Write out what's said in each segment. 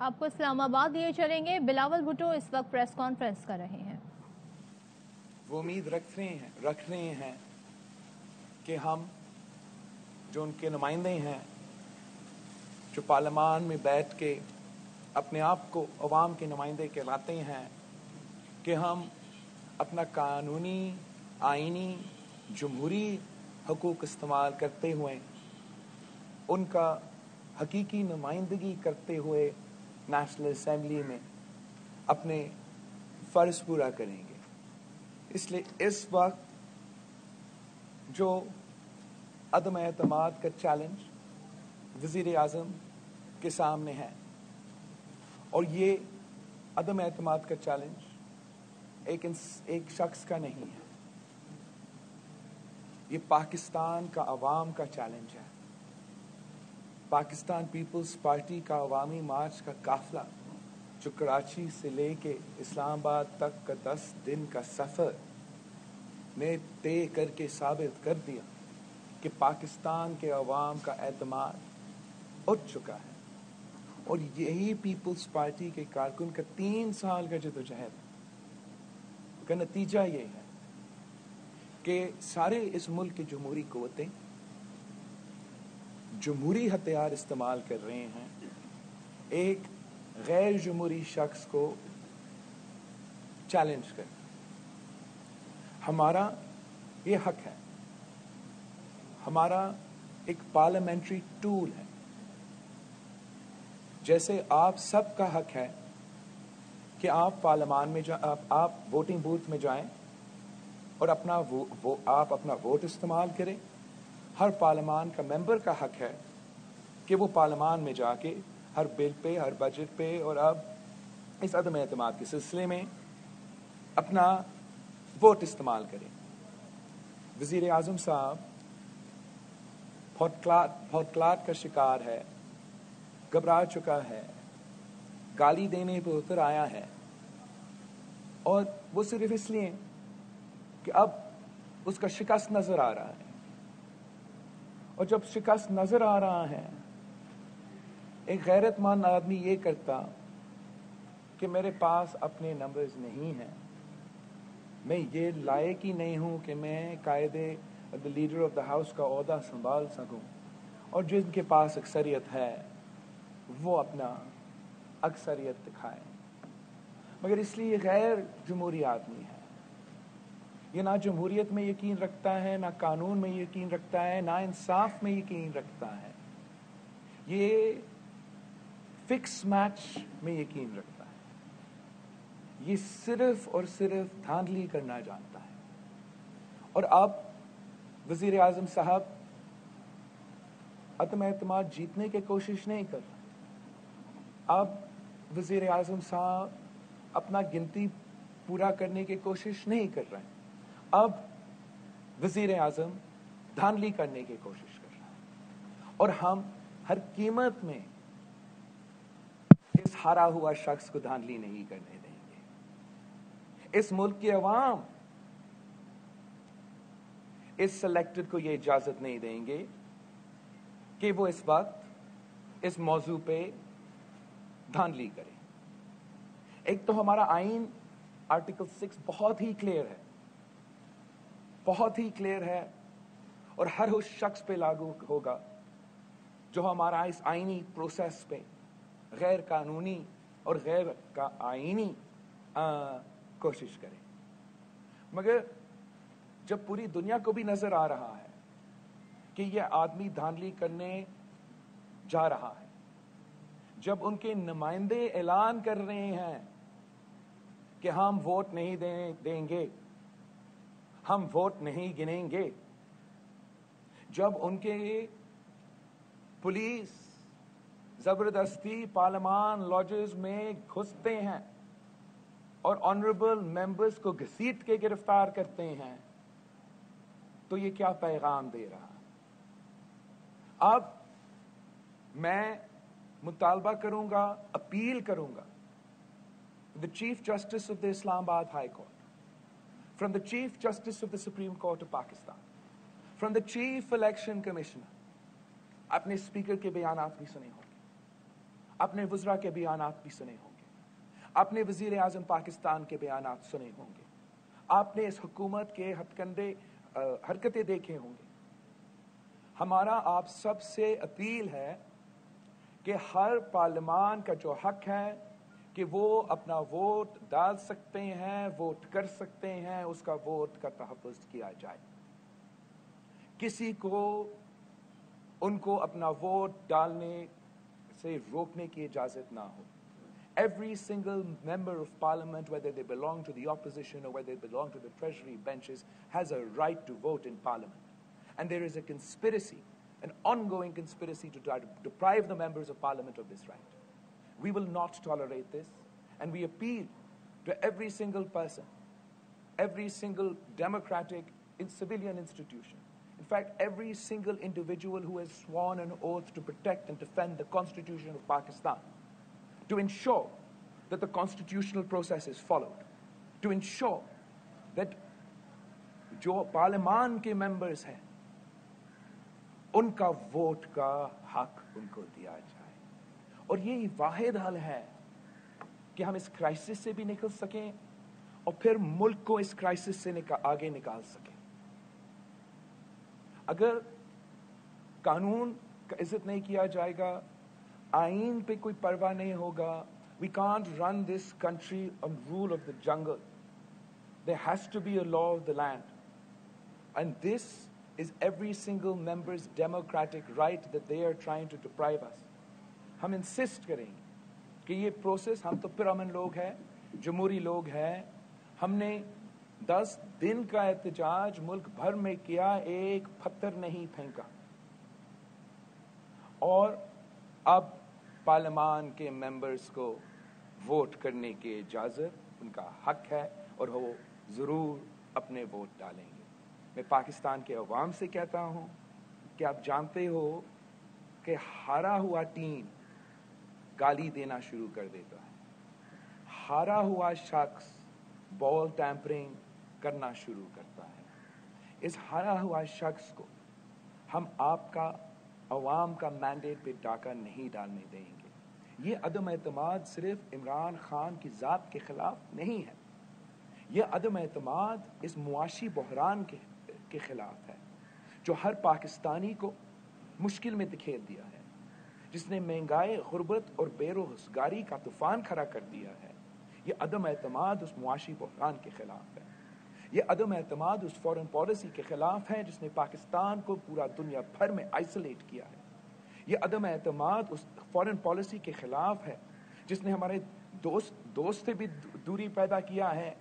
आपको इस्लामाबाद लिए चलेंगे। बिलावल भुट्टो इस वक्त प्रेस कॉन्फ्रेंस कर रहे हैं। वो उम्मीद रख रहे हैं कि हम जो उनके नुमाइंदे हैं, जो पार्लियामान में बैठ के अपने आप को अवाम के नुमाइंदे कहलाते हैं, कि हम अपना कानूनी आइनी जमहूरी हकूक़ इस्तेमाल करते हुए उनका हकीकी नुमाइंदगी करते हुए नेशनल असम्बली में अपने फ़र्ज़ पूरा करेंगे। इसलिए इस वक्त जो अदम एतमाद का चैलेंज वज़ीर आज़म के सामने है, और ये अदम एतमाद का चैलेंज एक शख्स का नहीं है, ये पाकिस्तान का अवाम का चैलेंज है। पाकिस्तान पीपल्स पार्टी का अवामी मार्च का काफिला जो कराची से लेके इस्लामाबाद तक का 10 दिन का सफ़र ने तय करके साबित कर दिया कि पाकिस्तान के अवाम का एतमाद उठ चुका है। और यही पीपल्स पार्टी के कारकुन का 3 साल का जदोजहद का नतीजा ये है कि सारे इस मुल्क की जमहूरी क़ुव्वतें जमहूरी हथियार इस्तेमाल कर रहे हैं एक गैर जमहूरी शख्स को चैलेंज कर। हमारा ये हक है, हमारा एक पार्लियामेंट्री टूल है। जैसे आप सबका हक है कि आप पार्लियामान में आप वोटिंग बूथ में जाएं और आप अपना वोट इस्तेमाल करें। हर पार्लियामान का मेंबर का हक है कि वो पार्लियामान में जाके हर बिल पे, हर बजट पे और अब इस अदम एतमाद के सिलसिले में अपना वोट इस्तेमाल करें। वज़ीर आज़म साहब हौटलाट का शिकार है, घबरा चुका है, गाली देने पर उतर आया है, और वो सिर्फ इसलिए कि अब उसका शिकस्त नजर आ रहा है। और जब शिकस्त नजर आ रहा है, एक गैरतमंद आदमी ये करता कि मेरे पास अपने नंबर्स नहीं हैं, मैं ये लायक ही नहीं हूं कि मैं कायदे the leader of the house का ओहदा संभाल सकूं, और जिनके पास अक्सरियत है वो अपना अक्सरियत दिखाएं। मगर इसलिए गैर जमहूरी आदमी है, ये ना जमहूरियत में यकीन रखता है, ना कानून में यकीन रखता है, ना इंसाफ में यकीन रखता है, ये फिक्स मैच में यकीन रखता है, ये सिर्फ और सिर्फ धांधली करना जानता है। और अब वज़ीर आज़म साहब अदम एतमाद जीतने की कोशिश नहीं कर रहे। अब वज़ीर आज़म साहब अपना गिनती पूरा करने की कोशिश नहीं कर रहे हैं। अब वज़ीर आज़म धांधली करने की कोशिश कर रहा है, और हम हर कीमत में इस हारा हुआ शख्स को धांधली नहीं करने देंगे। इस मुल्क की अवाम इस सिलेक्टेड को यह इजाजत नहीं देंगे कि वो इस वक्त इस मौजू पे धांधली करे। एक तो हमारा आइन आर्टिकल 6 बहुत ही क्लियर है, बहुत ही क्लियर है, और हर उस शख्स पे लागू होगा जो हमारा इस आइनी प्रोसेस पे गैर कानूनी और गैर का आइनी कोशिश करे। मगर जब पूरी दुनिया को भी नजर आ रहा है कि यह आदमी धांधली करने जा रहा है, जब उनके नुमाइंदे ऐलान कर रहे हैं कि हम वोट नहीं देंगे, हम वोट नहीं गिनेंगे, जब उनके पुलिस जबरदस्ती पार्लियामान लॉजेस में घुसते हैं और ऑनरेबल मेंबर्स को घसीट के गिरफ्तार करते हैं, तो ये क्या पैगाम दे रहा है? अब मैं मुतालबा करूंगा, अपील करूंगा the chief justice of the Islamabad high court, from the Chief Justice of the Supreme Court of Pakistan, from the Chief Election Commissioner, अपने स्पीकर के बयानात भी सुने होंगे, اپنے وزراء کے بیانات بھی سنے ہوں گے, اپنے وزیر اعظم پاکستان کے بیانات سنے ہوں گے, آپ نے اس حکومت کے ہتھکنڈے حرکتیں دیکھے ہوں گے. ہمارا آپ سب سے اپیل ہے کہ ہر پارلیمان کا جو حق ہے کہ وہ اپنا ووٹ ڈال سکتے ہیں, ووٹ کر سکتے ہیں, اس کا ووٹ کا تحفظ کیا جائے. کسی کو ان کو اپنا ووٹ ڈالنے سے روکنے کی اجازت نہ ہو. Every single member of parliament, whether they belong to the opposition or whether they belong to the treasury benches, has a right to vote in parliament. And there is a conspiracy, an ongoing conspiracy to try to deprive the members of parliament of this right. We will not tolerate this, and we appeal to every single person, every single democratic civilian institution, in fact, every single individual who has sworn an oath to protect and defend the Constitution of Pakistan, to ensure that the constitutional process is followed, to ensure that جو پارلیمان کے members ہیں ان کا vote کا حق ان کو دیا جائے. اور یہی واحد حل ہے کہ ہم اس کرائسس سے بھی نکل سکیں اور پھر ملک کو اس کرائسس سے آگے نکال سکیں. اگر قانون کا عزت نہیں کیا جائے گا, آئین پہ کوئی پرواہ نہیں ہوگا, we can't run this country on rule of the jungle. There has to be a law of the land. And this is every single member's democratic right that they are trying to deprive us. ہم insist کریں گے کہ یہ process, ہم تو پرامن لوگ ہیں, جمہوری لوگ ہیں, ہم نے 10 دن کا احتجاج ملک بھر میں کیا, ایک پتھر نہیں پھینکا. اور اب پارلیمان کے ممبرز کو ووٹ کرنے کی اجازت ان کا حق ہے اور وہ ضرور اپنے ووٹ ڈالیں گے. میں پاکستان کے عوام سے کہتا ہوں کہ آپ جانتے ہو کہ ہارا ہوا ٹیم گالی دینا شروع کر دیتا ہے, ہارا ہوا شخص بال ٹیمپرنگ کرنا شروع کرتا ہے. اس ہارا ہوا شخص کو ہم آپ کا عوام کا مینڈیٹ پہ ڈاکہ نہیں ڈالنے دیں گے. یہ عدم اعتماد صرف عمران خان کی ذات کے خلاف نہیں ہے, یہ عدم اعتماد اس معاشی بحران کے خلاف ہے جو ہر پاکستانی کو مشکل میں دکھیل دیا ہے, جس نے مہنگائی, غربت اور بے روزگاری کا طوفان کھڑا کر دیا ہے. یہ عدم اعتماد اس معاشی بحران کے خلاف ہے. یہ عدم اعتماد اس فورن پالیسی کے خلاف ہے جس نے پاکستان کو پورا دنیا بھر میں آئسولیٹ کیا ہے. یہ عدم اعتماد اس فورن پالیسی کے خلاف ہے جس نے ہمارے دوست سے بھی دوری پیدا کیا ہے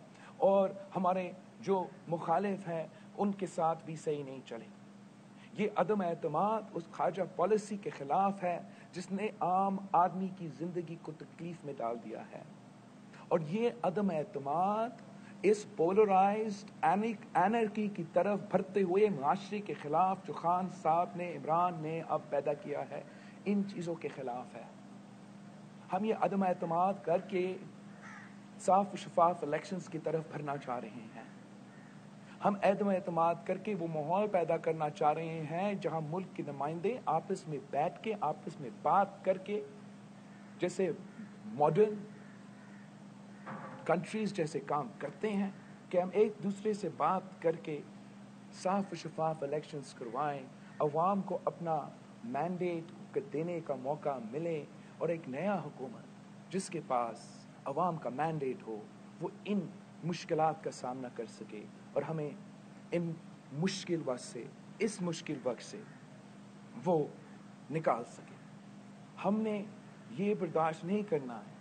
اور ہمارے جو مخالف ہیں ان کے ساتھ بھی صحیح نہیں چلے. یہ عدم اعتماد اس خارجہ پالیسی کے خلاف ہے جس نے عام آدمی کی زندگی کو تکلیف میں ڈال دیا ہے. اور یہ عدم اعتماد اس پولرائزڈ اینرکی کی طرف بڑھتے ہوئے معاشرے کے خلاف جو خان صاحب نے, عمران نے اب پیدا کیا ہے, ان چیزوں کے خلاف ہے. ہم یہ عدم اعتماد کر کے صاف و شفاف الیکشنز کی طرف بھرنا چاہ رہے ہیں. ہم عدم اعتماد کر کے وہ ماحول پیدا کرنا چاہ رہے ہیں جہاں ملک کے نمائندے آپس میں بیٹھ کے, آپس میں بات کر کے, جیسے ماڈرن کنٹریز جیسے کام کرتے ہیں, کہ ہم ایک دوسرے سے بات کر کے صاف و شفاف الیکشنز کروائیں, عوام کو اپنا مینڈیٹ دینے کا موقع ملے اور ایک نیا حکومت جس کے پاس عوام کا مینڈیٹ ہو وہ ان مشکلات کا سامنا کر سکے اور ہمیں ان مشکل وقت سے, اس مشکل وقت سے وہ نکال سکے. ہم نے یہ برداشت نہیں کرنا ہے,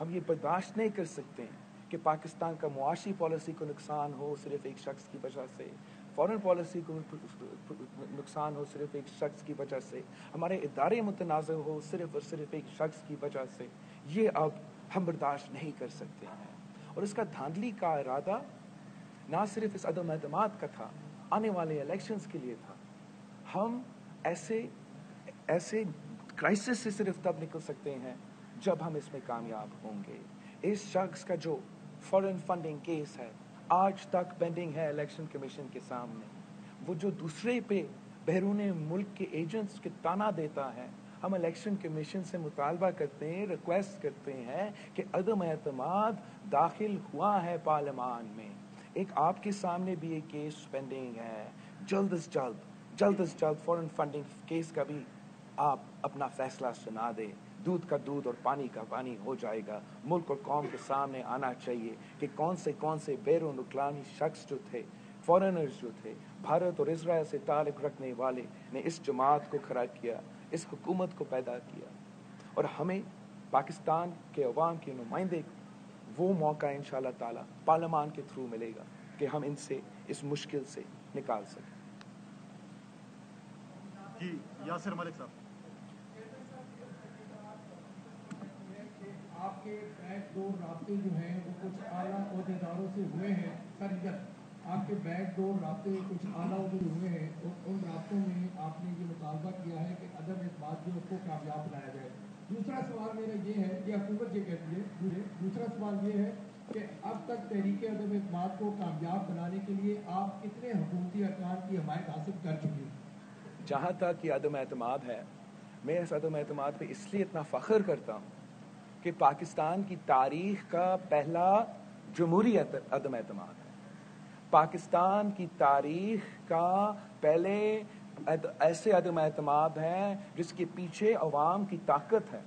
ہم یہ برداشت نہیں کر سکتے کہ پاکستان کا معاشی پالیسی کو نقصان ہو صرف ایک شخص کی وجہ سے, فورن پالیسی کو نقصان ہو صرف ایک شخص کی وجہ سے, ہمارے ادارے متنازع ہو صرف اور صرف ایک شخص کی وجہ سے. یہ اب ہم برداشت نہیں کر سکتے ہیں. اور اس کا دھاندلی کا ارادہ نہ صرف اس عدم اعتماد کا تھا, آنے والے الیکشنز کے لیے تھا. ہم ایسے کرائسس سے صرف تب نکل سکتے ہیں جب ہم اس میں کامیاب ہوں گے. اس شخص کا جو فورن فنڈنگ کیس ہے آج تک پینڈنگ ہے الیکشن کمیشن کے سامنے, وہ جو دوسرے پہ بیرون ملک کے ایجنٹس کے تانا دیتا ہے, ہم الیکشن کمیشن سے مطالبہ کرتے ہیں, ریکویسٹ کرتے ہیں کہ عدم اعتماد داخل ہوا ہے پارلیمان میں. ایک آپ کے سامنے بھی ایک کیس پینڈنگ ہے, جلد از جلد فورن فنڈنگ کیس کا بھی آپ اپنا فیصلہ سنا دیں. دودھ کا دودھ اور پانی کا پانی ہو جائے گا. ملک اور قوم کے سامنے آنا چاہیے کہ کون سے بیرون اقوامی شخص جو تھے, فارنرز جو تھے, بھارت اور اسرائیل سے تعلق رکھنے والے نے اس جماعت کو کھڑا کیا, اس حکومت کو پیدا کیا. اور ہمیں پاکستان کے عوام کے نمائندے وہ موقع انشاءاللہ تعالی پارلیمان کے تھرو ملے گا کہ ہم ان سے اس مشکل سے نکال سکیں. جی یاسر ملک صاحب. آپ کے بیک ڈور رابطے جو ہیں وہ کچھ اعلیٰ عہدیداروں سے ہوئے ہیں. سر ادھر آپ کے بیک ڈور رابطے کچھ اعلیٰ عہدے ہوئے ہیں, اور ان رابطوں میں آپ نے یہ مطالبہ کیا ہے کہ عدم اعتماد جو اس کو کامیاب بنایا جائے. دوسرا سوال میرا یہ ہے, یہ حکومت یہ کہتی ہے, دوسرا سوال یہ ہے کہ اب تک تحریک عدم اعتماد کو کامیاب بنانے کے لیے آپ کتنے حکومتی ارکان کی حمایت حاصل کر چکے ہیں؟ جہاں تک یہ عدم اعتماد ہے, میں اس عدم اعتماد پہ اس لیے اتنا فخر کرتا ہوں کہ پاکستان کی تاریخ کا پہلا جمہوری عدم اعتماد ہے. پاکستان کی تاریخ کا پہلے ایسے عدم اعتماد ہے جس کے پیچھے عوام کی طاقت ہے,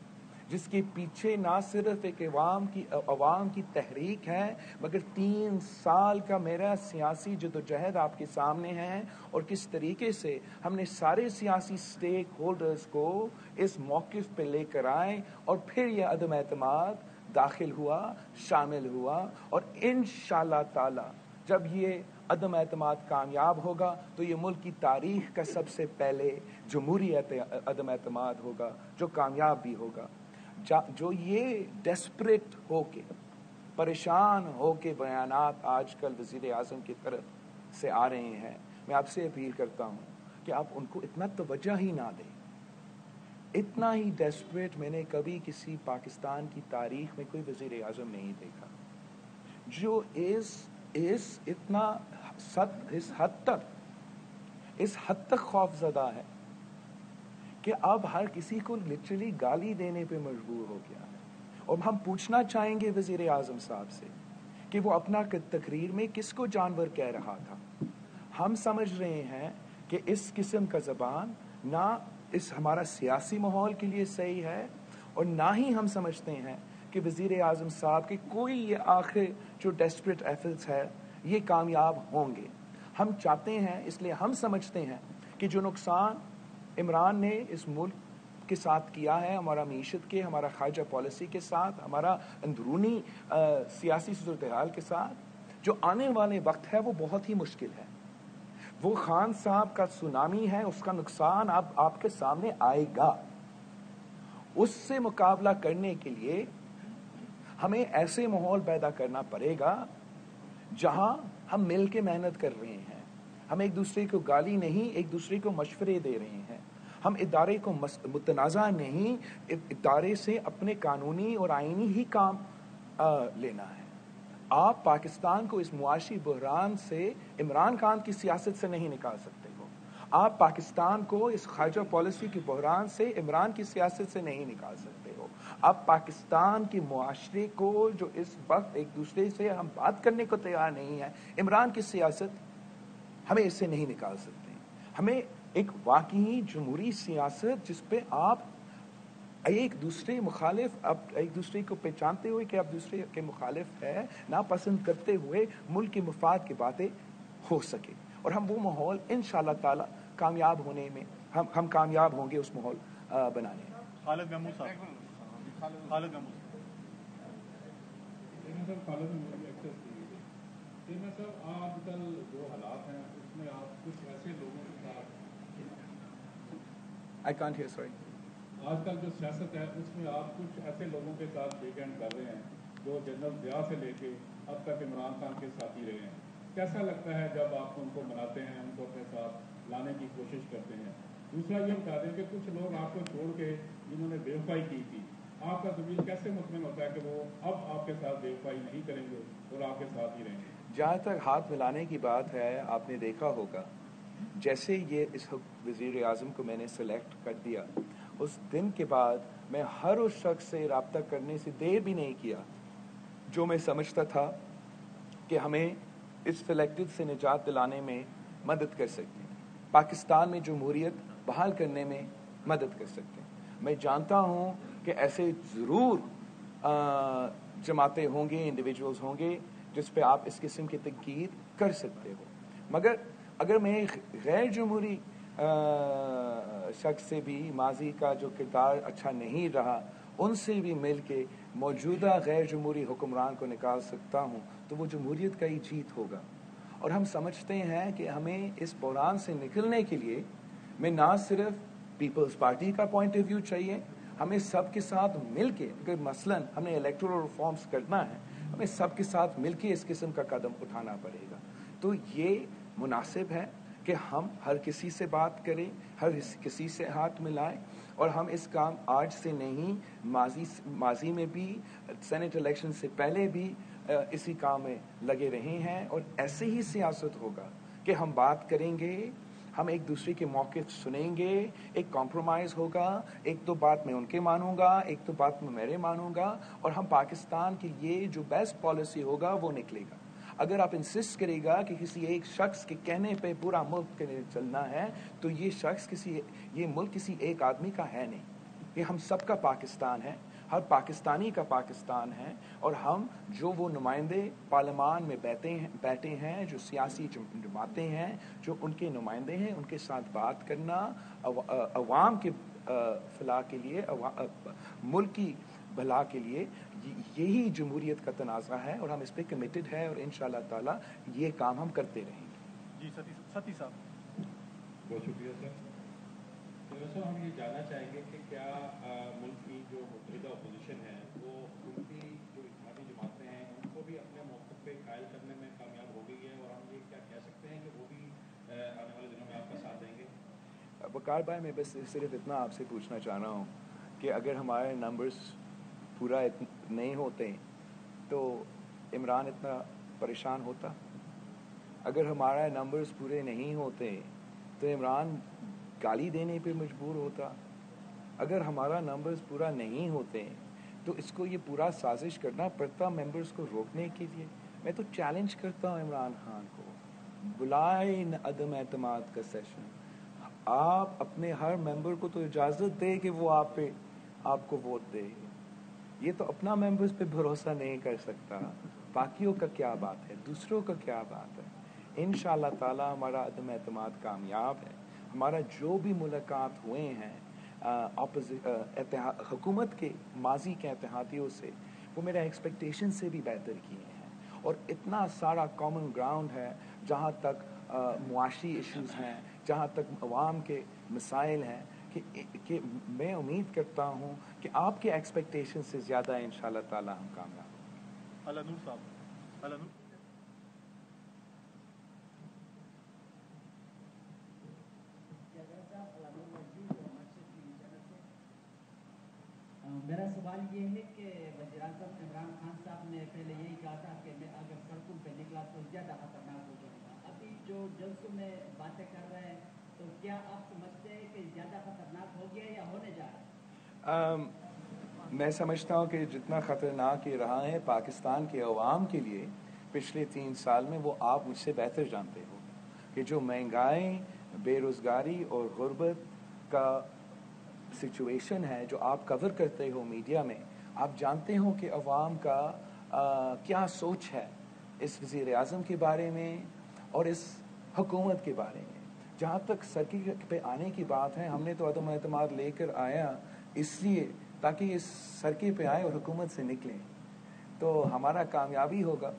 جس کے پیچھے نہ صرف ایک عوام کی تحریک ہے, مگر 3 سال کا میرا سیاسی جدوجہد آپ کے سامنے ہے, اور کس طریقے سے ہم نے سارے سیاسی سٹیک ہولڈرز کو اس موقف پہ لے کر آئے, اور پھر یہ عدم اعتماد داخل ہوا, شامل ہوا. اور انشاءاللہ تعالی جب یہ عدم اعتماد کامیاب ہوگا تو یہ ملک کی تاریخ کا سب سے پہلے جمہوری عدم اعتماد ہوگا جو کامیاب بھی ہوگا. جو یہ ڈیسپریٹ ہو کے, پریشان ہو کے بیانات آج کل وزیر اعظم کی طرف سے آ رہے ہیں, میں آپ سے اپیل کرتا ہوں کہ آپ ان کو اتنا توجہ ہی نہ دیں. اتنا ہی ڈیسپریٹ میں نے کبھی کسی پاکستان کی تاریخ میں کوئی وزیر اعظم نہیں دیکھا, جو اس حد تک خوف زدہ ہے کہ اب ہر کسی کو لٹرلی گالی دینے پہ مجبور ہو گیا ہے. اور ہم پوچھنا چاہیں گے وزیر اعظم صاحب سے کہ وہ اپنا تقریر میں کس کو جانور کہہ رہا تھا. ہم سمجھ رہے ہیں کہ اس قسم کا زبان نہ اس ہمارا سیاسی ماحول کے لیے صحیح ہے, اور نہ ہی ہم سمجھتے ہیں کہ وزیر اعظم صاحب کے کوئی یہ آخر جو ڈیسپریٹ ایفرٹس ہے یہ کامیاب ہوں گے. ہم چاہتے ہیں, اس لیے ہم سمجھتے ہیں کہ جو نقصان عمران نے اس ملک کے ساتھ کیا ہے, ہمارا معیشت کے, ہمارا خارجہ پالیسی کے ساتھ, ہمارا اندرونی سیاسی صورتحال کے ساتھ, جو آنے والے وقت ہے وہ بہت ہی مشکل ہے. وہ خان صاحب کا سونامی ہے, اس کا نقصان اب آپ کے سامنے آئے گا. اس سے مقابلہ کرنے کے لیے ہمیں ایسے ماحول پیدا کرنا پڑے گا جہاں ہم مل کے محنت کر رہے ہیں, ہم ایک دوسرے کو گالی نہیں, ایک دوسرے کو مشورے دے رہے ہیں, ہم ادارے کو متنازع نہیں, ادارے سے اپنے قانونی اور آئینی ہی کام لینا ہے. آپ پاکستان کو اس معاشی بحران سے عمران خان کی سیاست سے نہیں نکال سکتے ہو. آپ پاکستان کو اس خارجہ پالیسی کی بحران سے عمران کی سیاست سے نہیں نکال سکتے ہو. آپ پاکستان کے معاشرے کو جو اس وقت ایک دوسرے سے ہم بات کرنے کو تیار نہیں ہے, عمران کی سیاست ہمیں اس سے نہیں نکال سکتے. ہمیں ایک واقعی جمہوری سیاست جس پہ آپ ایک دوسرے مخالف, اب ایک دوسرے کو پہچانتے ہوئے کہ آپ دوسرے کے مخالف ہے, ناپسند کرتے ہوئے ملک کے مفاد کی باتیں ہو سکے. اور ہم وہ ماحول انشاءاللہ تعالی کامیاب ہونے میں ہم کامیاب ہوں گے اس ماحول بنانے میں. خالد محمود صاحب. آج کل جو حالات ہیں اس میں آپ کچھ ایسے لوگوں کے ساتھ, I can't hear, sorry. آج کل جو سیاست ہے اس میں آپ کچھ ایسے لوگوں کے ساتھ ویکینڈ کر رہے ہیں جو جنرل ضیاء سے لے کے اب تک عمران خان کے ساتھ ہی رہے ہیں. کیسا لگتا ہے جب آپ ان کو مناتے ہیں, ان کو اپنے ساتھ لانے کی کوشش کرتے ہیں؟ دوسرا یہ بتا دیں کہ کچھ لوگ آپ کو چھوڑ کے جنہوں نے بے وفائی کی تھی, آپ کا ضمیر کیسے مطمئن ہوتا ہے کہ وہ اب آپ کے ساتھ بے وفائی نہیں کریں گے اور آپ کے ساتھ ہی رہیں گے؟ جہاں تک ہاتھ ملانے کی بات ہے, آپ نے دیکھا ہوگا جیسے یہ اس وزیر اعظم کو میں نے سلیکٹ کر دیا, उस दिन के बाद मैं हर उस शख्स से रब्ता करने से देर भी नहीं किया जो मैं समझता था कि हमें इस सिलेक्टिव से निजात दिलाने में मदद कर सकते हैं, पाकिस्तान में जमहूरियत बहाल करने में मदद कर सकते हैं। मैं जानता हूँ कि ऐसे ज़रूर जमातें होंगे, इंडिविजुअल्स होंगे जिस पे आप इस किस्म की तनकीद कर सकते हो, मगर अगर मैं गैर जमहूरी शख्स से भी माजी का जो किरदार अच्छा नहीं रहा उनसे भी मिल के मौजूदा गैर जमहूरी हुक्मरान को निकाल सकता हूँ, तो वो जमहूरियत का ही जीत होगा। और हम समझते हैं कि हमें इस बहरान से निकलने के लिए में ना सिर्फ पीपल्स पार्टी का पॉइंट ऑफ व्यू चाहिए, हमें सबके साथ मिल के, अगर मसलन हमें इलेक्टोरल रिफॉर्म्स करना है, हमें सबके साथ मिल के इस किस्म का कदम उठाना पड़ेगा। तो ये मुनासिब है कि हम हर किसी से बात करें, हर किसी से हाथ मिलाएं, और हम इस काम आज से नहीं, माजी में भी, सेनेट इलेक्शन से पहले भी इसी काम में लगे रहे हैं। और ऐसे ही सियासत होगा कि हम बात करेंगे, हम एक दूसरे के मौके सुनेंगे, एक कॉम्प्रोमाइज़ होगा, एक तो बात मैं उनके मानूंगा, एक तो बात मैं मेरे मानूंगा, और हम पाकिस्तान के लिए जो बेस्ट पॉलिसी होगा वो निकलेगा। अगर आप इंसिस्ट करेगा कि किसी एक शख्स के कहने पे पूरा मुल्क के लिए चलना है, तो ये मुल्क किसी एक आदमी का है नहीं, ये हम सबका पाकिस्तान है, हर पाकिस्तानी का पाकिस्तान है। और हम जो वो नुमाइंदे पार्लियामान में बैठे हैं, जो सियासी जमातें हैं, जो उनके नुमाइंदे हैं, उनके साथ बात करना अवाम के फलाह के लिए, मुल्क की भला के लिए, यही जमहूरियत का तनाज़ा है और हम इस पे कमिटेड है, और इंशाअल्लाह ताला ये काम हम करते रहेंगे। जी सती साहब। बहुत शुक्रिया सर। तो हम ये जानना चाहेंगे कि क्या मुल्क की जो मुतहिदा अपोजिशन है वो उनकी जो इत्तेहादी जमातें हैं उनको भी अपने मौक़िफ़ पे कायल करने में कामयाब हो गई है, और हम ये क्या कह सकते हैं कि वो भी आने वाले दिनों में आपका साथ देंगे? वकार भाई, मैं बस सिर्फ इतना आपसे पूछना चाह रहा हूँ कि अगर हमारे नंबर्स पूरा नहीं होते तो इमरान इतना परेशान होता? अगर हमारा नंबर्स पूरे नहीं होते तो इमरान गाली देने पे मजबूर होता? अगर हमारा नंबर्स पूरा नहीं होते तो इसको ये पूरा साजिश करना पड़ता मेंबर्स को रोकने के लिए। मैं तो चैलेंज करता हूँ इमरान खान को, बुलाए अदम एतमाद का सेशन, आप अपने हर मेंबर को तो इजाज़त दे कि वो आपको वोट दे। ये तो अपना मेंबर्स पे भरोसा नहीं कर सकता, बाकियों का क्या बात है, दूसरों का क्या बात है। इंशाअल्लाह ताला हमारा अदम एतमाद कामयाब है। हमारा जो भी मुलाकात हुए हैं हुकूमत के माजी के इत्तेहादियों से, वो मेरा एक्सपेक्टेशन से भी बेहतर किए हैं, और इतना सारा कॉमन ग्राउंड है जहाँ तक मुआशी इश्यूज़ हैं, जहाँ तक अवाम के मसाइल हैं, कि मैं उम्मीद करता हूँ कि आपके एक्सपेक्टेशन से ज़्यादा इंशाअल्लाह ताला हम कामयाब हों। अलनूर साहब। अलनूर। मेरा सवाल ये है कि वज़ीर-ए-आज़म इमरान खान साहब ने पहले यही कहा था कि मैं अगर सड़कों पे निकला तो ज़्यादा खतरनाक हो जाएगा। अभी जो जलसों में बातें कर रहे हैं, तो क्या आप समझते हैं कि ज़्यादा खतरनाक हो गया या होने जा रहा है? मैं समझता हूँ कि जितना ख़तरनाक ये रहा है पाकिस्तान के अवाम के लिए पिछले 3 साल में, वो आप मुझसे बेहतर जानते हो कि जो महंगाई, बेरोज़गारी और गुर्बत का सिचुएशन है जो आप कवर करते हो मीडिया में, आप जानते हो कि अवाम का क्या सोच है इस वज़ीर-ए-आज़म के बारे में और इस हुकूमत के बारे में। जहाँ तक सरकी पे आने की बात है, हमने तो अदम एतमाद लेकर आया इसलिए ताकि इस सरकी पे आए और हुकूमत से निकलें, तो हमारा कामयाबी होगा।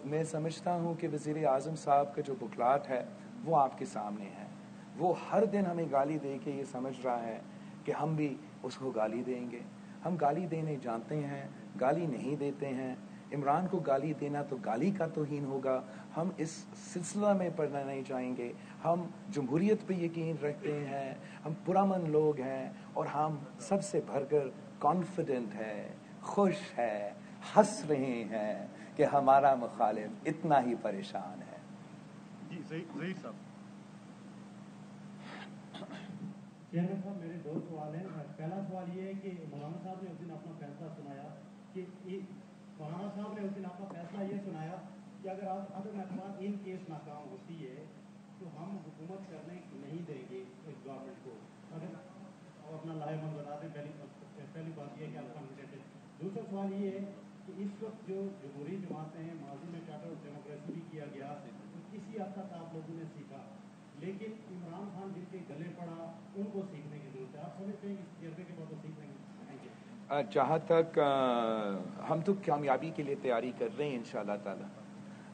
मैं समझता हूँ कि वज़ीर-ए-आज़म साहब का जो बुकलाट है वो आपके सामने है। वो हर दिन हमें गाली दे के ये समझ रहा है कि हम भी उसको गाली देंगे। हम गाली देने जानते हैं, गाली नहीं देते हैं। इमरान को गाली देना तो गाली का तौहीन होगा। हम इस सिलसिला में पढ़ना नहीं चाहेंगे। हम जमहूरियत पे यकीन रखते हैं, हम पुरअमन लोग हैं, और हम सबसे भरकर कॉन्फिडेंट है, खुश है, हंस रहे हैं कि हमारा मुखालिफ इतना ही परेशान है। जी ज़हीर साहब। चेयरमैन साहब मेरे दो सवाल हैं। पहला सवाल ये है कि मौलाना साहब ने उस दिन अपना फैसला सुनाया कि मौलाना साहब ने उस दिन अपना फैसला ये सुनाया कि अगर आप अदम एतमाद इन केस नाकाम होती है तो हम हुकूमत करने नहीं देंगे इस गवर्नमेंट को। अगर आप अपना लाहेमंद बता दें। पहली बात ये है कि आप कॉन्फिडेंट है। दूसरा सवाल ये है कि इस वक्त जो जमहूरी जमातें हैं, माजी में चार्टर ऑफ डेमोक्रेसी भी किया गया तो किसी हद तक आप लोगों ने सीखा, लेकिन इमरान खान जिनके गले पड़ा उनको सीखने की जरूरत है। आप समझते हैं कि इस तजर्बे के बाद वो सीख लेंगे? जहाँ तक हम तो कामयाबी के लिए तैयारी कर रहे हैं इंशाअल्लाह ताला,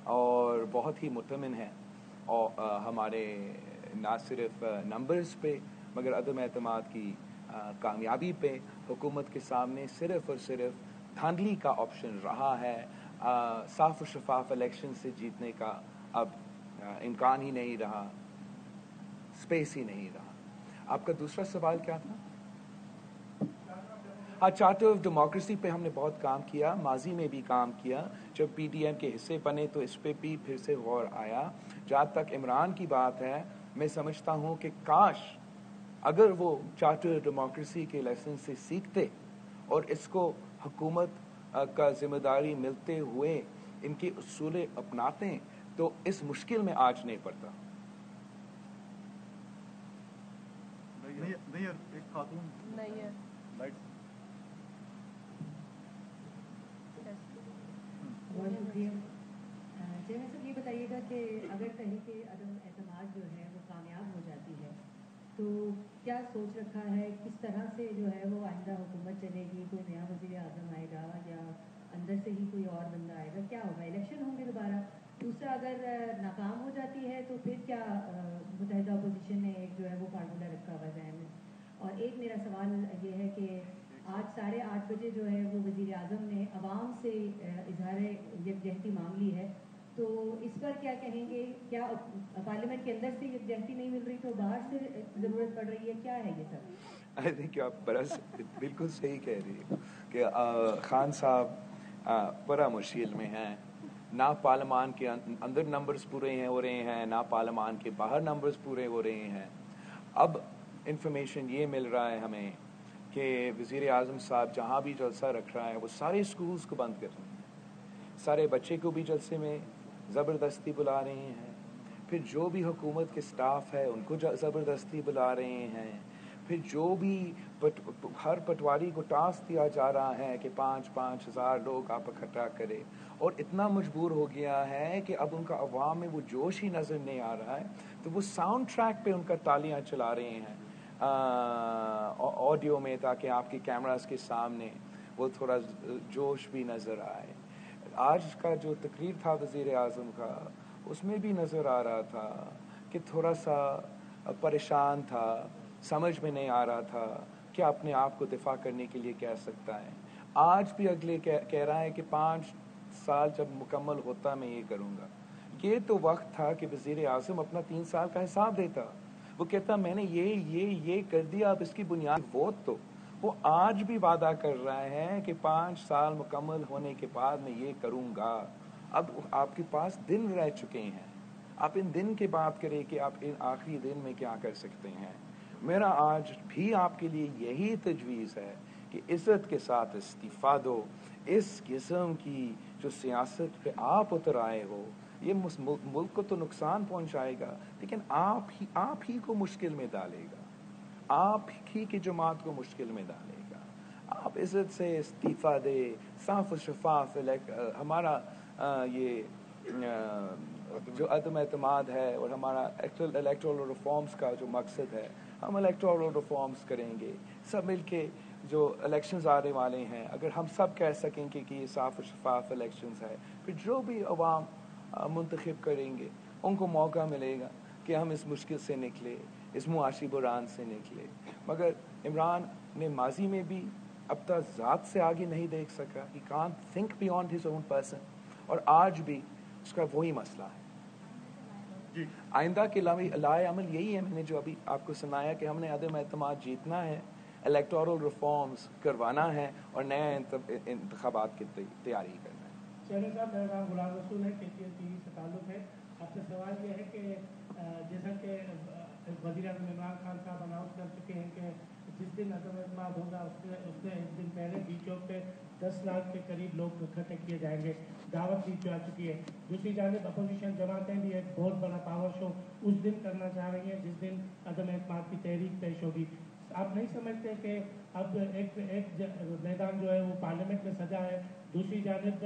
और बहुत ही मुतमिन हैं और हमारे ना सिर्फ नंबर्स पे मगर अदम एतमाद की कामयाबी पे हुकूमत के सामने सिर्फ और सिर्फ धांधली का ऑप्शन रहा है। साफ और शफाफ इलेक्शन से जीतने का अब इम्कान ही नहीं रहा, स्पेस ही नहीं रहा। आपका दूसरा सवाल क्या था? हाँ, चार्टर ऑफ डेमोक्रेसी पे हमने बहुत काम किया, माजी में भी काम किया। जब पीडीएम के हिस्से बने तो इस पे भी फिर से गौर आया। जहाँ तक इमरान की बात है, मैं समझता हूँ कि काश अगर वो चार्टर ऑफ डेमोक्रेसी के लेसन से सीखते और इसको हुकूमत का जिम्मेदारी मिलते हुए इनके उसूल अपनाते तो इस मुश्किल में आज नहीं पड़ता। नहीं एक खातून नहीं है। लाइट बहुत शुक्रिया। चेयरमैन साहब ये बताइएगा कि अगर कहीं के अदम एतमाद जो है वो कामयाब हो जाती है तो क्या सोच रखा है, किस तरह से जो है वो आइंदा हुकूमत चलेगी? कोई नया वज़ीर आज़म आएगा या अंदर से ही कोई और बंदा आएगा? क्या होगा? इलेक्शन होंगे दोबारा? दूसरा, अगर नाकाम हो जाती है तो फिर क्या मुत्तहिदा अपोजिशन ने एक जो है वो फार्मूला रखा हुआ है ज़हन में? और एक मेरा सवाल ये है कि आज 8:30 बजे जो है वो वज़ीर आज़म ने अवाम से इजहार यकजहती मांग ली है, तो इस पर क्या कहेंगे? क्या पार्लियामेंट के अंदर से यकजहती नहीं मिल रही तो बाहर से ज़रूरत पड़ रही है? क्या है ये सब? आई थिंक आप बिल्कुल सही कह रही हो कि खान साहब बड़ा मुश्किल में हैं। ना पार्लियामान के अंदर नंबर्स पूरे हो रहे हैं, ना पार्लियामान के बाहर नंबर्स पूरे हो रहे हैं। अब इंफॉर्मेशन ये मिल रहा है हमें कि वज़ीर आज़म साहब जहाँ भी जलसा रख रहा है वो सारे स्कूल्स को बंद कर रहे हैं, सारे बच्चे को भी जलसे में ज़बरदस्ती बुला रहे हैं, फिर जो भी हुकूमत के स्टाफ है उनको ज़बरदस्ती बुला रहे हैं, फिर जो भी हर पटवारी को टास्क दिया जा रहा है कि 5-5 हज़ार लोग आप इकट्ठा करें, और इतना मजबूर हो गया है कि अब उनका अवाम में वो जोश ही नज़र नहीं आ रहा है, तो वो साउंड ट्रैक पे उनका तालियां चला रहे हैं ऑडियो में, ताकि आपके कैमरास के सामने वो थोड़ा जोश भी नज़र आए। आज का जो तकरीर था वज़ीर आज़म का, उसमें भी नज़र आ रहा था कि थोड़ा सा परेशान था, समझ में नहीं आ रहा था कि अपने आप को दिफा करने के लिए कह सकता है। आज भी अगले कह रहा है कि 5 साल जब मुकम्मल होता मैं ये करूँगा। ये तो वक्त था कि वज़ीर आज़म अपना 3 साल का हिसाब देता, वो कहता मैंने ये कर दिया, अब इसकी बुनियाद वो आज भी वादा कर रहा है कि 5 साल मुकम्मल होने के बाद मैं ये करूँगा। अब आपके पास दिन रह चुके हैं, आप इन दिन की बात करें कि आप इन आखिरी दिन में क्या कर सकते हैं। मेरा आज भी आपके लिए यही तजवीज़ है कि इज़्ज़त के साथ इस्तीफ़ा दो। इस किस्म की जो सियासत पे आप उतर आए हो, ये मुल्क को तो नुकसान पहुंचाएगा, लेकिन आप ही को मुश्किल में डालेगा, आप ही की जमात को मुश्किल में डालेगा। आप इज़्ज़त से इस्तीफ़ा दे, साफ और शफाफ हमारा ये जो अदम एतमाद है और हमारा इलेक्टोरल रिफॉर्म्स का जो मकसद है, हम इलेक्टोरल रिफॉर्म्स करेंगे सब मिलके। जो इलेक्शंस आने वाले हैं, अगर हम सब कह सकेंगे कि ये साफ और शफाफ इलेक्शंस है, फिर जो भी अवाम मुंतखब करेंगे उनको मौका मिलेगा कि हम इस मुश्किल से निकले, इस मुआशी बुरान से निकले। मगर इमरान ने माजी में भी अब तक ज़ात से आगे नहीं देख सका, he can't think beyond his own person, और आज भी उसका वही मसला है। आइंदा के लाए अमल यही है, मैंने जो अभी आपको सुनाया कि हमने अदम एतमाद जीतना है, इलेक्टोरल रिफॉर्म्स करवाना है और नए इंतखाबात की तैयारी करना है। चैनल साहब, मेरा नाम गुलाम रसूल है, KTN TV से ताल्लुक़ है। आपसे सवाल यह है कि जैसा कि वज़ीर आज़म इमरान खान साहब अनाउंस कर चुके हैं कि जिस दिन अदम एतमाद होगा उससे एक दिन पहले बीच चौक पे 10 लाख के करीब लोग इकट्ठे किए जाएंगे, दावत दी जा चुकी है। दूसरी जानिब अपोजिशन जमातें भी एक बहुत बड़ा पावर शो उस दिन करना चाह रही हैं जिस दिन अदम एतमाद की तहरीक पेश होगी। आप नहीं समझते कि अब एक मैदान जो है वो पार्लियामेंट में सजा है, दूसरी जानिब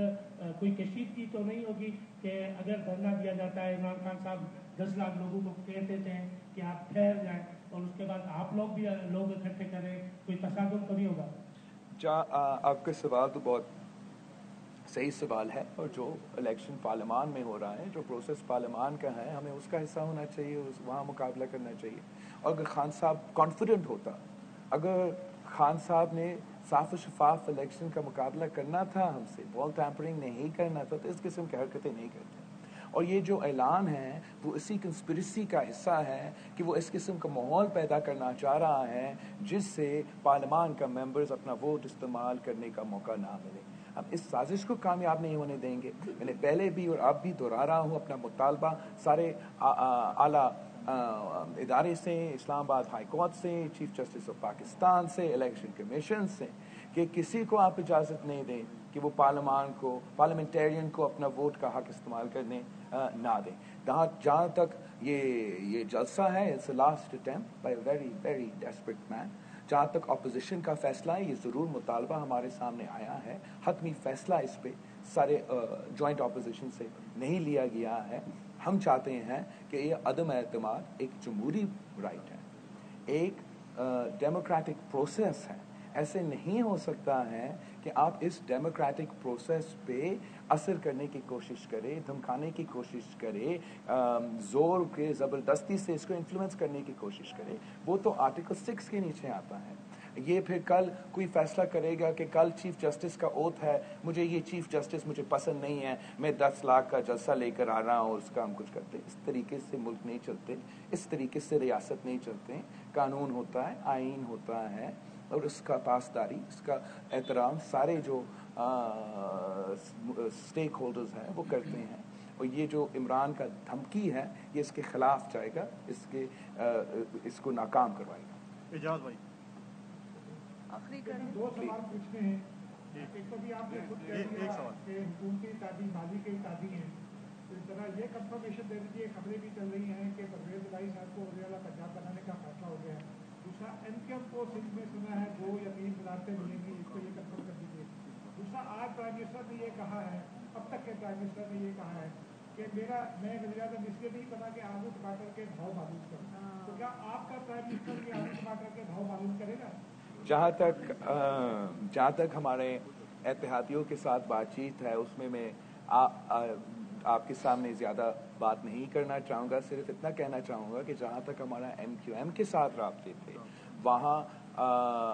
कोई कशीदगी तो नहीं होगी कि अगर धरना दिया जाता है, इमरान खान साहब 10 लाख लोगों को कह देते हैं कि आप ठहर जाएं और उसके बाद आप लोग भी लोग इकट्ठे करें, कोई तसादुम तो नहीं होगा? आपका सवाल तो बहुत सही सवाल है, और जो इलेक्शन पार्लियामान में हो रहा है, जो प्रोसेस पार्लियामान का है, हमें उसका हिस्सा होना चाहिए, वहाँ मुकाबला करना चाहिए। और अगर खान साहब कॉन्फिडेंट होता, अगर खान साहब ने साफ शफाफ इलेक्शन का मुकाबला करना था, हमसे बॉल टैंपरिंग नहीं करना था, तो इस किस्म की हरकतें नहीं करते। और ये जो ऐलान है वो इसी कंस्पिरेसी का हिस्सा है कि वो इस किस्म का माहौल पैदा करना चाह रहा है जिससे पार्लियामान का मेंबर्स अपना वोट इस्तेमाल करने का मौका ना मिले। हम इस साजिश को कामयाब नहीं होने देंगे। मैंने पहले भी और अब भी दोहरा रहा हूँ अपना मुतालबा सारे आला इदारे से, इस्लामाबाद हाई कोर्ट से, चीफ जस्टिस ऑफ पाकिस्तान से, इलेक्शन कमीशन से, कि किसी को आप इजाज़त नहीं दें कि वो पार्लियामेंटेरियन को अपना वोट का हक इस्तेमाल करने ना दें। जहाँ तक ये जलसा है, it's last attempt bye very very desperate man. जहाँ तक अपोजिशन का फैसला है, ये ज़रूर मुतालबा हमारे सामने आया है, हतमी फैसला इस पे सारे जॉइंट अपोजिशन से नहीं लिया गया है। हम चाहते हैं कि ये अदम एतमाद एक जमहूरी राइट है, एक डेमोक्रेटिक प्रोसेस है। ऐसे नहीं हो सकता है कि आप इस डेमोक्रेटिक प्रोसेस पे असर करने की कोशिश करें, धमकाने की कोशिश करें, जोर के ज़बरदस्ती से इसको इन्फ्लुएंस करने की कोशिश करें। वो तो आर्टिकल 6 के नीचे आता है। ये फिर कल कोई फैसला करेगा कि कल चीफ जस्टिस का ओथ है, मुझे ये चीफ जस्टिस मुझे पसंद नहीं है, मैं 10 लाख का जलसा लेकर आ रहा हूँ और उसका हम कुछ करते। इस तरीके से मुल्क नहीं चलते, इस तरीके से रियासत नहीं चलते। कानून होता है, आइन होता है, और उसका पासदारी, इसका एहतराम सारे जो स्टेक होल्डर्स हैं वो करते हैं। और ये जो इमरान का धमकी है, ये इसके खिलाफ जाएगा, इसको नाकाम करवाएगा। इजाज़ भाई आखिरी दो सवाल पूछने हैं। एक तो भी आपने खुद कह दिया कि हुकूमती तादी माजी के तादी हैं, तो इस तरह ये कंफर्मेशन दे दीजिए, खबरें भी चल रही हैं कि परवेज इलाही साहब को वज़ीर आला पंजाब बनाने का फैसला हो गया है। दूसरा, एमक्यूएम को सिंध में सुना है 2 या 3 वज़ारतें मिलेंगी, इसको ये कंफर्म कर दीजिए। दूसरा, आज प्राइम मिनिस्टर ने ये कहा है, अब तक के प्राइम मिनिस्टर ने ये कहा है कि मैं वज़ीर आज़म इसलिए नहीं पता कि आलू टमाटर के भाव मालूम करूँ। तो क्या आपका प्राइम मिनिस्टर भी आलू टमाटर के भाव मालूम करेगा? जहाँ तक हमारे एतिहादियों के साथ बातचीत है, उसमें मैं आपके सामने ज़्यादा बात नहीं करना चाहूँगा। सिर्फ इतना कहना चाहूँगा कि जहाँ तक हमारा MQM के साथ राब्ते थे, वहाँ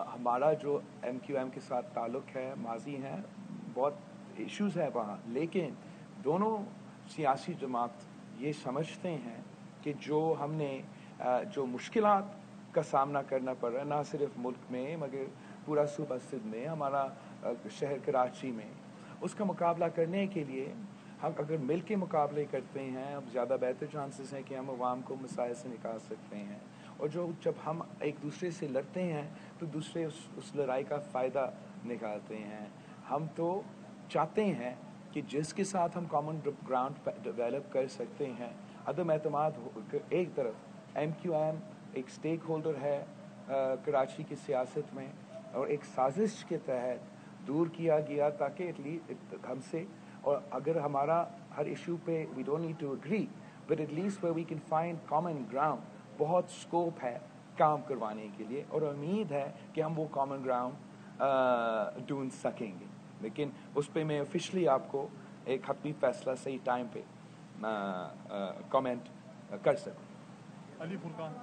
हमारा जो MQM के साथ ताल्लुक़ है, माजी है, बहुत इश्यूज़ है वहाँ, लेकिन दोनों सियासी जमात ये समझते हैं कि जो हमने जो मुश्किलात का सामना करना पड़ रहा है, ना सिर्फ मुल्क में मगर पूरा सूबा सिंध में, हमारा शहर कराची में, उसका मुकाबला करने के लिए हम अगर मिल के मुकाबले करते हैं, अब ज़्यादा बेहतर चांसेस हैं कि हम अवाम को मसाइल से निकाल सकते हैं। और जब हम एक दूसरे से लड़ते हैं तो दूसरे उस लड़ाई का फ़ायदा निकालते हैं। हम तो चाहते हैं कि जिसके साथ हम कॉमन ग्राउंड डेवलप कर सकते हैं। अदम एतमाद एक तरफ, MQM एक स्टेक होल्डर है कराची की सियासत में, और एक साजिश के तहत दूर किया गया ताकि एटलीस्ट हमसे, और अगर हमारा हर इशू पे we don't need to agree but at least where we can find common ground, बहुत स्कोप है काम करवाने के लिए, और उम्मीद है कि हम वो कॉमन ग्राउंड ढूंढ सकेंगे। लेकिन उस पर मैं ऑफिशियली आपको एक हतमी फैसला सही टाइम पे कमेंट कर सकूँ। अली फुरकान,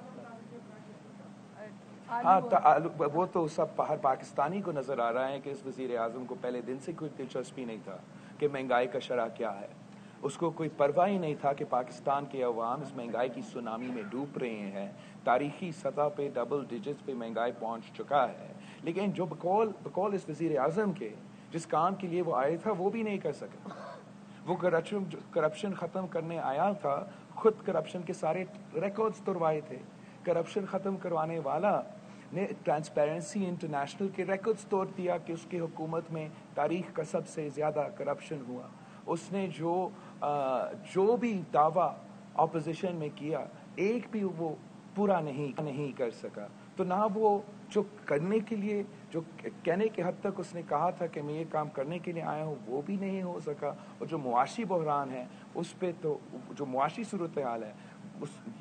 हाँ, वो तो सब हर पाकिस्तानी को नज़र आ रहा है कि इस वज़ीर आज़म को पहले दिन से कोई दिलचस्पी नहीं था कि महंगाई का शरह क्या है। उसको कोई परवाह ही नहीं था कि पाकिस्तान के अवाम इस महंगाई की सुनामी में डूब रहे हैं। तारीखी सतह पे डबल डिजिट्स पे महंगाई पहुंच चुका है। लेकिन जो बकौल इस वज़ीर आज़म के जिस काम के लिए वो आया था वो भी नहीं कर सका। वो करप्शन ख़त्म करने आया था, खुद करप्शन के सारे रिकॉर्ड्स तोड़वाए थे, करप्शन ख़त्म करवाने वाला ने ट्रांसपेरेंसी इंटरनेशनल के रिकॉर्ड्स तोड़ दिया कि उसकी हुकूमत में तारीख का सबसे ज़्यादा करप्शन हुआ। उसने जो भी दावा ऑपोजिशन में किया, एक भी वो पूरा नहीं कर सका। तो ना वो जो करने के लिए, जो कहने के हद तक उसने कहा था कि मैं ये काम करने के लिए आया हूँ, वो भी नहीं हो सका। और जो मुआशी बहरान है उस पे तो जो मुआशी सूरत हाल है,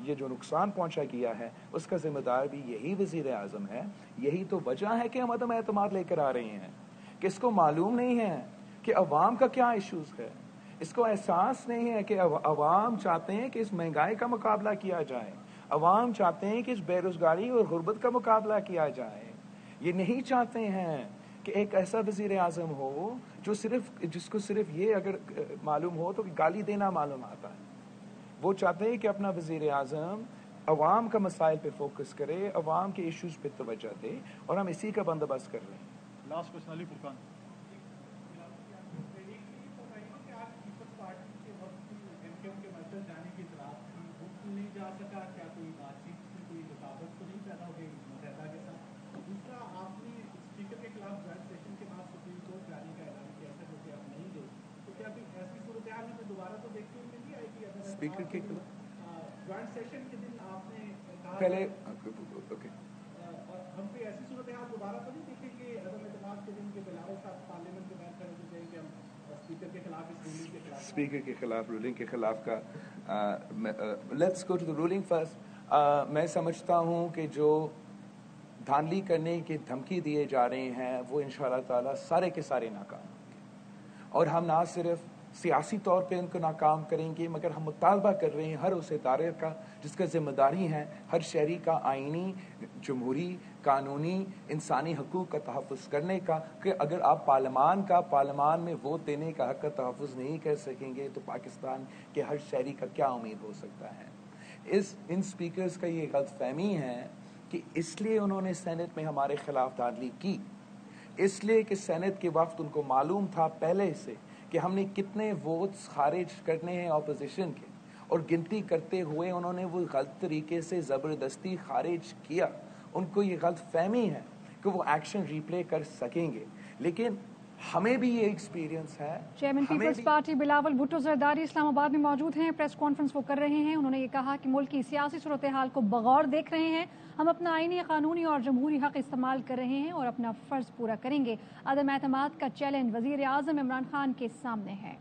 ये जो नुकसान पहुंचा गया है, उसका जिम्मेदार भी यही वजीर आज़म है। यही तो वजह है कि हम अदम एतमाद लेकर आ रहे हैं कि इसको मालूम नहीं है कि अवाम का क्या इश्यूज है। इसको एहसास नहीं है कि अवाम चाहते हैं कि इस महंगाई का मुकाबला किया जाए, अवाम चाहते हैं कि इस बेरोजगारी और गुर्बत का मुकाबला किया जाए। ये नहीं चाहते हैं कि एक ऐसा वजीर आज़म हो जिसको सिर्फ ये अगर मालूम हो तो गाली देना मालूम आता है। वो चाहते हैं कि अपना वजीर आज़म अवाम का मसाइल पे फोकस करे, अवाम के इश्यूज पे तवज्जो दे, और हम इसी का बंदोबस्त कर रहे हैं। Last question Ali Furqan. नहीं जा सका, क्या कोई बातचीत में कोई रुकावट तो नहीं पैदा हो गई मुतहदा के साथ? दूसरा, आपने स्पीकर के खिलाफ जॉइंट सेशन के बाद सुप्रीम कोर्ट जाने का ऐलान किया था, जो कि आप नहीं गए, तो क्या अभी ऐसी सूरत हाल में दोबारा तो देखने को मिली आएगी? अगर स्पीकर के जॉइंट सेशन के दिन आपने कहा पहले ओके, और हम पे ऐसी सूरत हाल दोबारा तो नहीं देखेंगे अदम एतमाद के दिन के बिलावल साहब पार्लियामेंट के बाहर खड़े हो जाएंगे हम स्पीकर के खिलाफ, इस रूलिंग के खिलाफ? स्पीकर के खिलाफ, रूलिंग के खिलाफ का let's go to the ruling first. मैं समझता हूँ कि जो धांधली करने की धमकी दिए जा रहे हैं वो इंशाअल्लाह ताला सारे के सारे नाकाम होंगे, और हम ना सिर्फ सियासी तौर पे उनको नाकाम करेंगे, मगर हम मुतालबा कर रहे हैं हर उस इदारे का जिसका जिम्मेदारी है हर शहरी का आइनी, जमहूरी, कानूनी, इंसानी हकूक़ का तहफ़्फ़ुज़ करने का, कि अगर आप पार्लियामान में वोट देने का हक़ का तहफ़्फ़ुज़ नहीं कर सकेंगे तो पाकिस्तान के हर शहरी का क्या उम्मीद हो सकता है। इन स्पीकर्स का ये गलतफहमी है कि इसलिए उन्होंने सेनेट में हमारे खिलाफ धांधली की, इसलिए कि सेनेट के वक्त उनको मालूम था पहले से कि हमने कितने वोट्स खारिज करने हैं अपोजिशन के, और गिनती करते हुए उन्होंने वो गलत तरीके से ज़बरदस्ती खारिज किया। उनको ये गलत फहमी है कि वो एक्शन रिप्ले कर सकेंगे, लेकिन हमें भी ये एक्सपीरियंस है। चेयरमैन पीपल्स पार्टी बिलावल भुट्टो जरदारी इस्लामाबाद में मौजूद हैं, प्रेस कॉन्फ्रेंस वो कर रहे हैं। उन्होंने ये कहा कि मुल्क की सियासी सूरत हाल को बगौर देख रहे हैं, हम अपना आईनी, कानूनी और जमहूरी हक इस्तेमाल कर रहे हैं और अपना फर्ज पूरा करेंगे। अदम एतमाद का चैलेंज वजीर आज़म इमरान खान के सामने है।